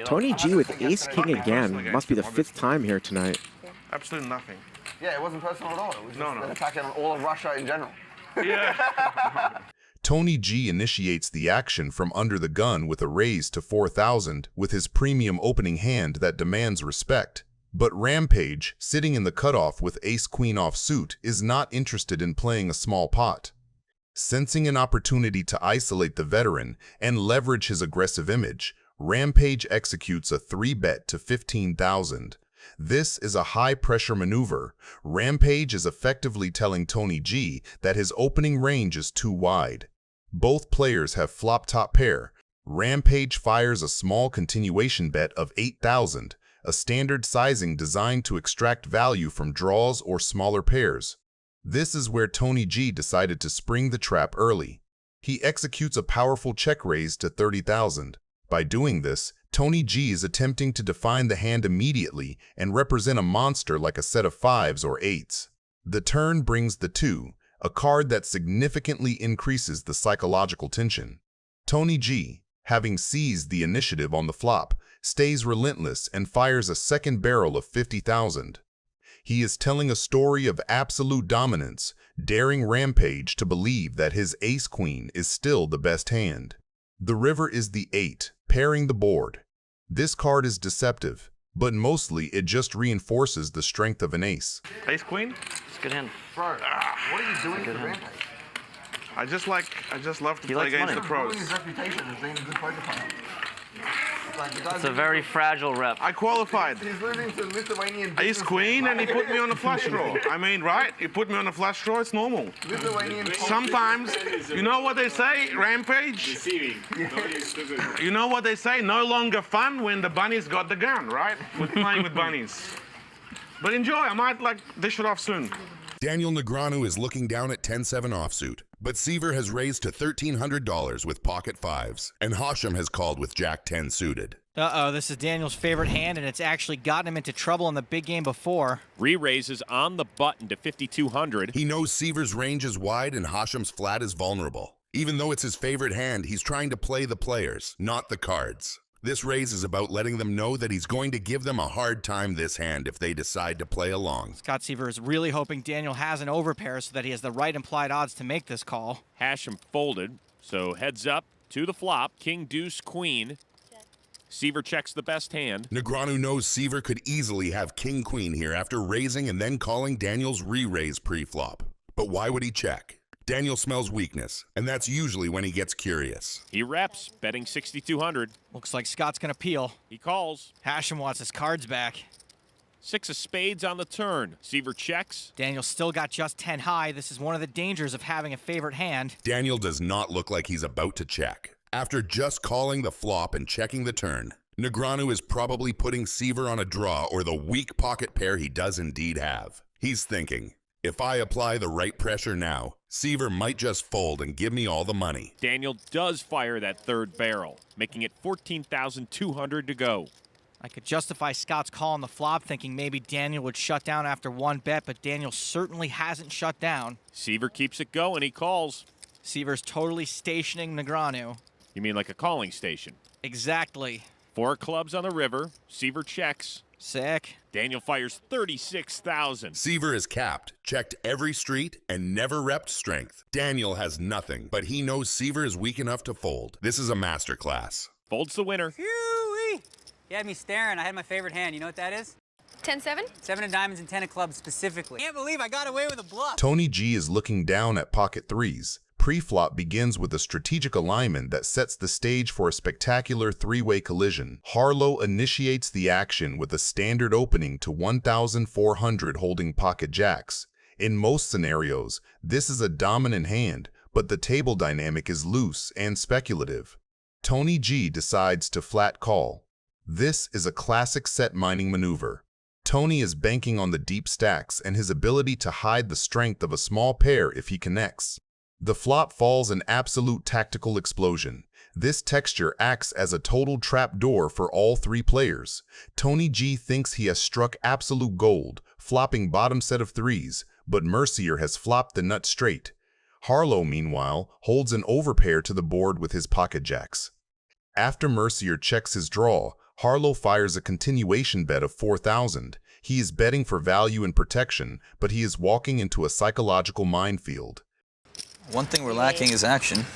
Tony G with ace-king again. Must be the 5th time here tonight. Absolutely nothing. Yeah, it wasn't personal at all. It was just an attack on all of Russia in general. Yeah. Tony G initiates the action from under the gun with a raise to 4,000 with his premium opening hand that demands respect. But Rampage, sitting in the cutoff with ace-queen offsuit, is not interested in playing a small pot. Sensing an opportunity to isolate the veteran and leverage his aggressive image, Rampage executes a 3-bet to 15,000. This is a high-pressure maneuver. Rampage is effectively telling Tony G that his opening range is too wide. Both players have flop-top pair. Rampage fires a small continuation bet of 8,000, a standard sizing designed to extract value from draws or smaller pairs. This is where Tony G decided to spring the trap early. He executes a powerful check raise to 30,000. By doing this, Tony G is attempting to define the hand immediately and represent a monster like a set of 5s or 8s. The turn brings the 2, a card that significantly increases the psychological tension. Tony G, having seized the initiative on the flop, stays relentless and fires a second barrel of 50,000. He is telling a story of absolute dominance, daring Rampage to believe that his ace-queen is still the best hand. The river is the 8, pairing the board. This card is deceptive, but mostly it just reinforces the strength of an ace. Ace-queen? It's a good hand. Bro, what are you doing to Rampage? I just love to play against the pros. His reputation as being a good poker player. It's a very fragile rep. I qualified. He's moving to Lithuanian Ace-queen and he put me on a flush draw. I mean, right? He put me on a flush draw, it's normal. Lithuanian Sometimes, you know what they say, Rampage? Deceiving. You know what they say, no longer fun when the bunny's got the gun, right? We're playing with bunnies. But enjoy, I might dish it off soon. Daniel Negreanu is looking down at 10-7 offsuit, but Seaver has raised to $1,300 with pocket 5s, and Hashem has called with Jack-10 suited. Uh-oh, this is Daniel's favorite hand, and it's actually gotten him into trouble in the big game before. Re-raises on the button to 5,200. He knows Seaver's range is wide and Hashem's flat is vulnerable. Even though it's his favorite hand, he's trying to play the players, not the cards. This raise is about letting them know that he's going to give them a hard time this hand if they decide to play along. Scott Seaver is really hoping Daniel has an overpair so that he has the right implied odds to make this call. Hashem folded, so heads up to the flop. King, deuce, queen. Seaver checks the best hand. Negreanu knows Seaver could easily have king-queen here after raising and then calling Daniel's re-raise pre-flop. But why would he check? Daniel smells weakness, and that's usually when he gets curious. He reps, betting 6,200. Looks like Scott's gonna peel. He calls. Hashem wants his cards back. 6 of spades on the turn. Seaver checks. Daniel still got just 10 high. This is one of the dangers of having a favorite hand. Daniel does not look like he's about to check. After just calling the flop and checking the turn, Negreanu is probably putting Seaver on a draw or the weak pocket pair he does indeed have. He's thinking, if I apply the right pressure now, Seaver might just fold and give me all the money. Daniel does fire that third barrel, making it 14,200 to go. I could justify Scott's call on the flop, thinking maybe Daniel would shut down after one bet, but Daniel certainly hasn't shut down. Seaver keeps it going. He calls. Seaver's totally stationing Negreanu. You mean like a calling station? Exactly. 4 clubs on the river. Seaver checks. Sick. Daniel fires 36,000. Seaver is capped, checked every street, and never repped strength. Daniel has nothing, but he knows Seaver is weak enough to fold. This is a masterclass. Folds the winner. Phew-wee. He had me staring. I had my favorite hand. You know what that is? 10-7? 7 of diamonds and 10 of clubs specifically. Can't believe I got away with a bluff. Tony G is looking down at pocket 3s. Pre-flop begins with a strategic alignment that sets the stage for a spectacular 3-way collision. Harlow initiates the action with a standard opening to 1,400 holding pocket jacks. In most scenarios, this is a dominant hand, but the table dynamic is loose and speculative. Tony G decides to flat call. This is a classic set mining maneuver. Tony is banking on the deep stacks and his ability to hide the strength of a small pair if he connects. The flop falls an absolute tactical explosion. This texture acts as a total trapdoor for all 3 players. Tony G thinks he has struck absolute gold, flopping bottom set of 3s, but Mercier has flopped the nut straight. Harlow, meanwhile, holds an overpair to the board with his pocket jacks. After Mercier checks his draw, Harlow fires a continuation bet of 4,000. He is betting for value and protection, but he is walking into a psychological minefield. One thing we're lacking is action.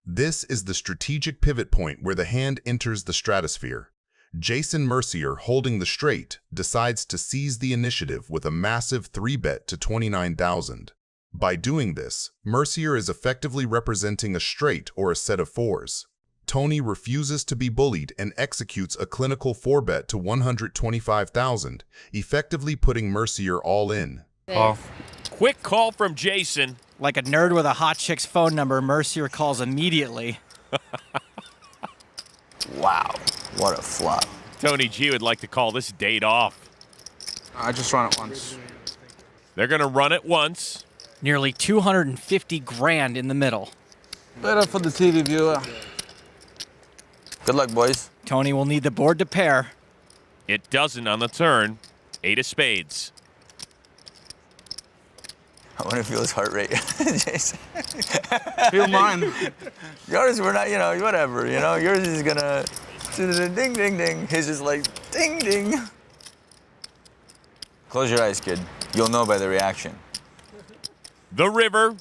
This is the strategic pivot point where the hand enters the stratosphere. Jason Mercier, holding the straight, decides to seize the initiative with a massive 3-bet to 29,000. By doing this, Mercier is effectively representing a straight or a set of fours. Tony refuses to be bullied and executes a clinical 4-bet to 125,000, effectively putting Mercier all in. Call. Quick call from Jason. Like a nerd with a hot chick's phone number, Mercier calls immediately. Wow, what a flop. Tony G would like to call this date off. I just run it once. They're going to run it once. Nearly 250 grand in the middle. Better for the TV viewer. Good luck, boys. Tony will need the board to pair. It doesn't on the turn. 8 of spades. I want to feel his heart rate, Jason. Feel mine. Yours, we're not, whatever, Yours is gonna ding, ding, ding. His is like ding, ding. Close your eyes, kid. You'll know by the reaction. The river.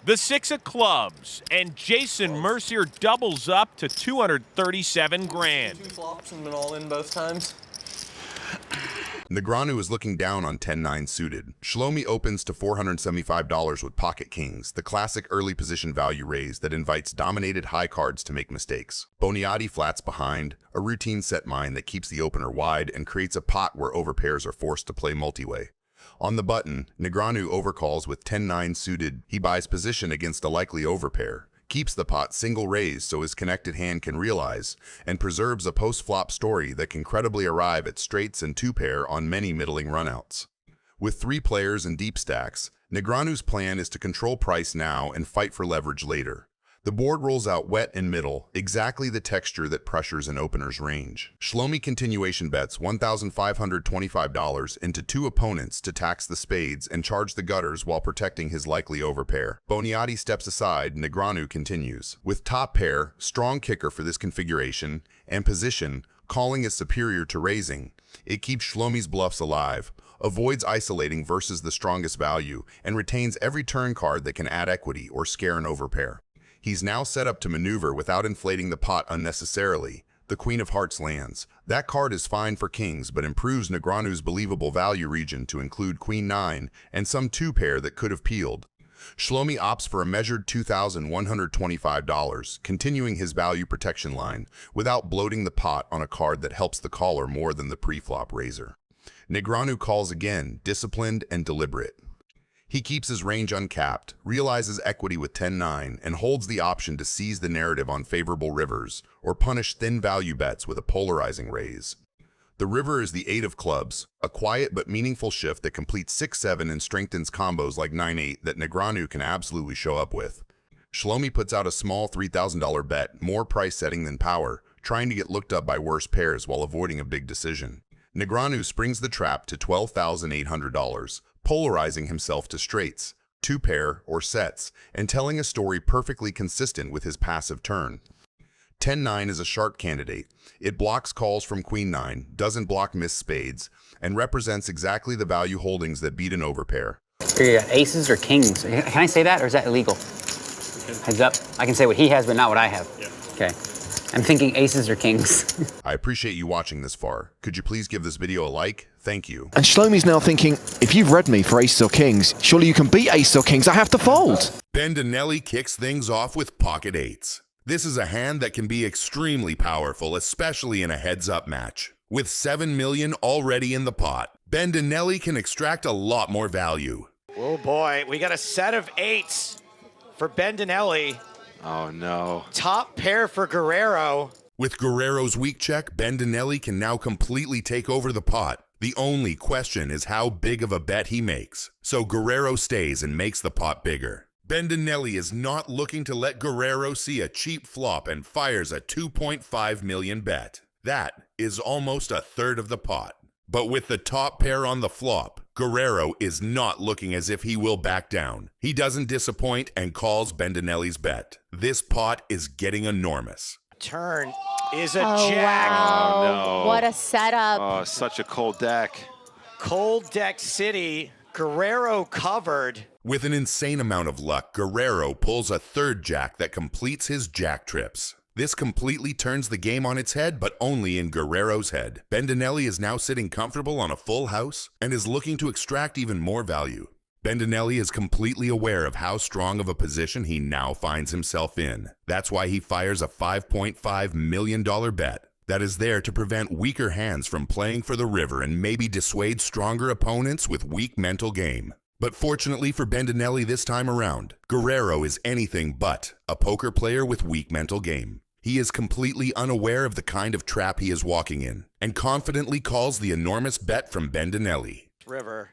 The 6 of clubs. And Jason Mercier doubles up to 237 grand. 2 flops and been all in both times. Negreanu is looking down on 10-9 suited. Shlomi opens to $475 with pocket kings, the classic early position value raise that invites dominated high cards to make mistakes. Boniati flats behind, a routine set mine that keeps the opener wide and creates a pot where overpairs are forced to play multi-way. On the button, Negreanu overcalls with 10-9 suited. He buys position against a likely overpair, keeps the pot single raised so his connected hand can realize, and preserves a post-flop story that can credibly arrive at straights and 2-pair on many middling runouts. With 3 players and deep stacks, Negreanu's plan is to control price now and fight for leverage later. The board rolls out wet and middle, exactly the texture that pressures an opener's range. Shlomi continuation bets $1,525 into 2 opponents to tax the spades and charge the gutters while protecting his likely overpair. Boniati steps aside, Negreanu continues. With top pair, strong kicker for this configuration, and position, calling is superior to raising. It keeps Shlomi's bluffs alive, avoids isolating versus the strongest value, and retains every turn card that can add equity or scare an overpair. He's now set up to maneuver without inflating the pot unnecessarily. The Queen of Hearts lands. That card is fine for kings, but improves Negreanu's believable value region to include Queen 9 and some 2-pair that could have peeled. Shlomi opts for a measured $2,125, continuing his value protection line, without bloating the pot on a card that helps the caller more than the pre-flop raiser. Negreanu calls again, disciplined and deliberate. He keeps his range uncapped, realizes equity with 10-9, and holds the option to seize the narrative on favorable rivers, or punish thin value bets with a polarizing raise. The river is the 8 of clubs, a quiet but meaningful shift that completes 6-7 and strengthens combos like 9-8 that Negreanu can absolutely show up with. Shlomi puts out a small $3,000 bet, more price setting than power, trying to get looked up by worse pairs while avoiding a big decision. Negreanu springs the trap to $12,800, polarizing himself to straights, 2-pair, or sets, and telling a story perfectly consistent with his passive turn. 10-9 is a sharp candidate. It blocks calls from Queen 9, doesn't block missed spades, and represents exactly the value holdings that beat an overpair. Aces or kings? Can I say that, or is that illegal? Heads up. I can say what he has, but not what I have. Yeah. Okay. I'm thinking aces or kings. I appreciate you watching this far. Could you please give this video a like? Thank you. And Shlomi's now thinking, if you've read me for aces or kings, surely you can beat aces or kings. I have to fold. Bendinelli kicks things off with pocket 8s. This is a hand that can be extremely powerful, especially in a heads-up match. With 7 million already in the pot, Bendinelli can extract a lot more value. Oh boy, we got a set of 8s for Bendinelli. Oh no. Top pair for Guerrero. With Guerrero's weak check, Bendinelli can now completely take over the pot. The only question is how big of a bet he makes. So Guerrero stays and makes the pot bigger. Bendinelli is not looking to let Guerrero see a cheap flop and fires a 2.5 million bet. That is almost a third of the pot. But with the top pair on the flop, Guerrero is not looking as if he will back down. He doesn't disappoint and calls Bendinelli's bet. This pot is getting enormous. Turn. is a Oh, jack. wow. Oh, no. What a setup. Oh, such a cold deck. Cold deck city. Guerrero covered. With an insane amount of luck, Guerrero pulls a third jack that completes his jack trips. This completely turns the game on its head, but only in Guerrero's head. Bendinelli is now sitting comfortable on a full house and is looking to extract even more value. Bendinelli is completely aware of how strong of a position he now finds himself in. That's why he fires a $5.5 million bet that is there to prevent weaker hands from playing for the river and maybe dissuade stronger opponents with weak mental game. But fortunately for Bendinelli this time around, Guerrero is anything but a poker player with weak mental game. He is completely unaware of the kind of trap he is walking in and confidently calls the enormous bet from Bendinelli. River.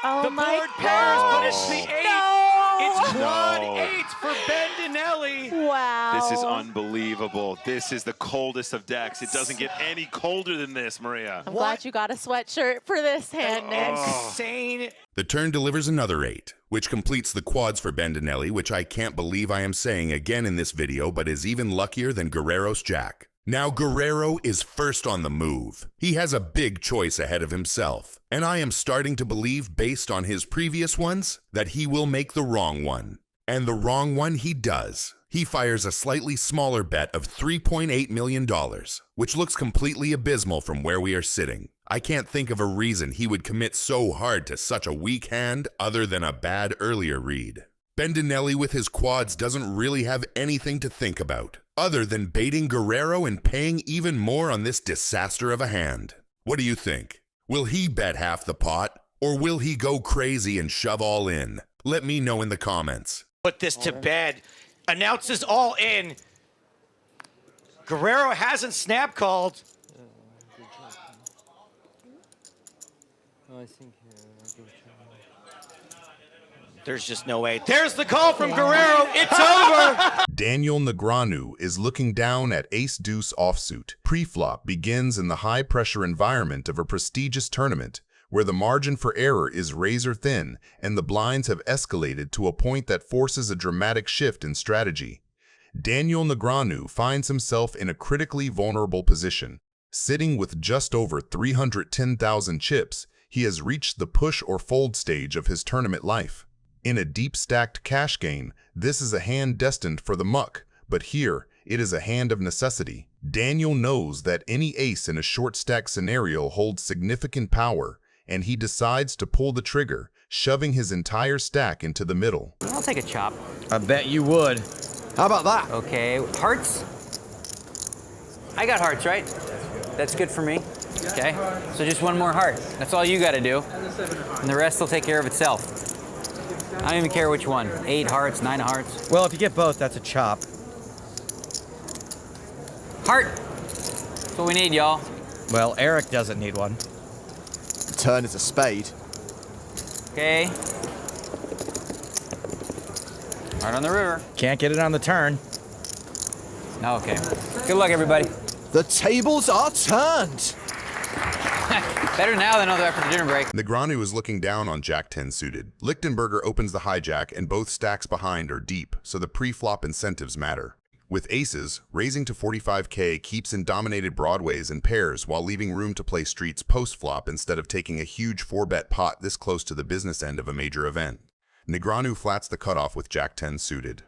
Oh The my board pairs, but it's the gosh. 8. No. It's quad No. 8 for Bendinelli. Wow. This is unbelievable. This is the coldest of decks. It doesn't get any colder than this, Maria. I'm glad you got a sweatshirt for this hand, Nick. Insane. The turn delivers another 8, which completes the quads for Bendinelli, which I can't believe I am saying again in this video, but is even luckier than Guerrero's jack. Now Guerrero is first on the move. He has a big choice ahead of himself, and I am starting to believe, based on his previous ones, that he will make the wrong one. And the wrong one he does. He fires a slightly smaller bet of $3.8 million, which looks completely abysmal from where we are sitting. I can't think of a reason he would commit so hard to such a weak hand other than a bad earlier read. Bendinelli with his quads doesn't really have anything to think about, other than baiting Guerrero and paying even more on this disaster of a hand. What do you think? Will he bet half the pot, or will he go crazy and shove all in? Let me know in the comments. Put this to bed. Announces all in. Guerrero hasn't snap called. There's just no way. There's the call from Guerrero. It's over. Daniel Negreanu is looking down at ace-deuce offsuit. Pre-flop begins in the high-pressure environment of a prestigious tournament, where the margin for error is razor-thin and the blinds have escalated to a point that forces a dramatic shift in strategy. Daniel Negreanu finds himself in a critically vulnerable position. Sitting with just over 310,000 chips, he has reached the push or fold stage of his tournament life. In a deep-stacked cash game, this is a hand destined for the muck, but here, it is a hand of necessity. Daniel knows that any ace in a short-stack scenario holds significant power, and he decides to pull the trigger, shoving his entire stack into the middle. I'll take a chop. I bet you would. How about that? Okay, hearts? I got hearts, right? That's good for me. Okay, so just one more heart. That's all you gotta do. And the rest will take care of itself. I don't even care which one. 8 hearts, 9 hearts. Well, if you get both, that's a chop. Heart! That's what we need, y'all. Well, Eric doesn't need one. The turn is a spade. Okay. Heart on the river. Can't get it on the turn. Okay. Good luck, everybody. The tables are turned. Better now than after the dinner break. Negreanu is looking down on Jack-10 suited. Lichtenberger opens the hijack and both stacks behind are deep, so the pre-flop incentives matter. With aces, raising to 45K keeps in dominated broadways and pairs while leaving room to play streets post-flop instead of taking a huge 4-bet pot this close to the business end of a major event. Negreanu flats the cutoff with Jack-10 suited.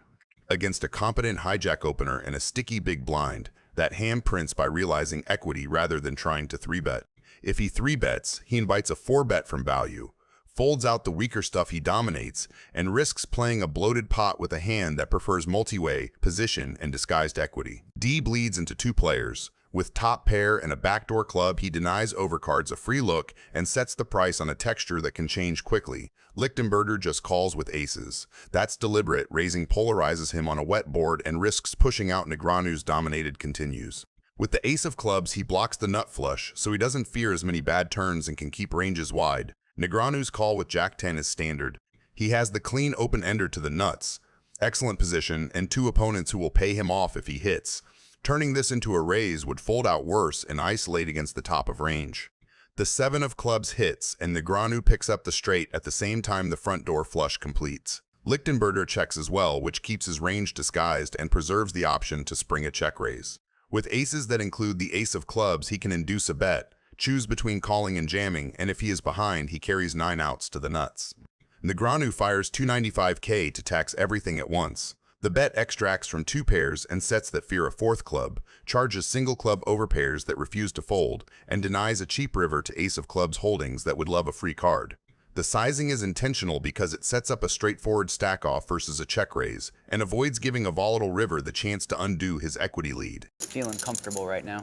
Against a competent hijack opener and a sticky big blind, that hand prints by realizing equity rather than trying to 3-bet. If he 3-bets, he invites a 4-bet from value, folds out the weaker stuff he dominates, and risks playing a bloated pot with a hand that prefers multi-way, position, and disguised equity. D bleeds into 2 players. With top pair and a backdoor club, he denies overcards a free look and sets the price on a texture that can change quickly. Lichtenberger just calls with aces. That's deliberate, raising polarizes him on a wet board and risks pushing out Negreanu's dominated continues. With the ace of clubs, he blocks the nut flush, so he doesn't fear as many bad turns and can keep ranges wide. Negreanu's call with Jack-10 is standard. He has the clean open-ender to the nuts, excellent position, and 2 opponents who will pay him off if he hits. Turning this into a raise would fold out worse and isolate against the top of range. The 7 of clubs hits, and Negreanu picks up the straight at the same time the front door flush completes. Lichtenberger checks as well, which keeps his range disguised and preserves the option to spring a check raise. With aces that include the ace of clubs, he can induce a bet, choose between calling and jamming, and if he is behind, he carries 9 outs to the nuts. Negreanu fires 295k to tax everything at once. The bet extracts from 2 pairs and sets that fear a 4th club, charges single club over pairs that refuse to fold, and denies a cheap river to ace of clubs holdings that would love a free card. The sizing is intentional because it sets up a straightforward stack-off versus a check raise, and avoids giving a volatile river the chance to undo his equity lead. Feeling comfortable right now.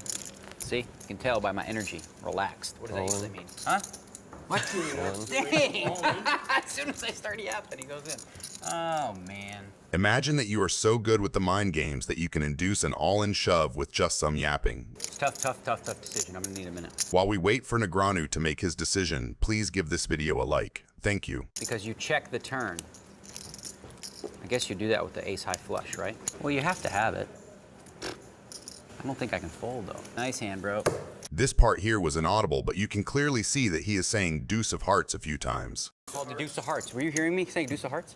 See? You can tell by my energy. Relaxed. What does that usually mean? Huh? What? Dang! As soon as I start yapping, he goes in. Oh, man. Imagine that you are so good with the mind games that you can induce an all-in shove with just some yapping. It's tough decision. I'm gonna need a minute. While we wait for Negreanu to make his decision, please give this video a like. Thank you. Because you check the turn. I guess you do that with the ace-high flush, right? Well, you have to have it. I don't think I can fold, though. Nice hand, bro. This part here was inaudible, but you can clearly see that he is saying deuce of hearts a few times. Called the deuce of hearts. Were you hearing me saying deuce of hearts?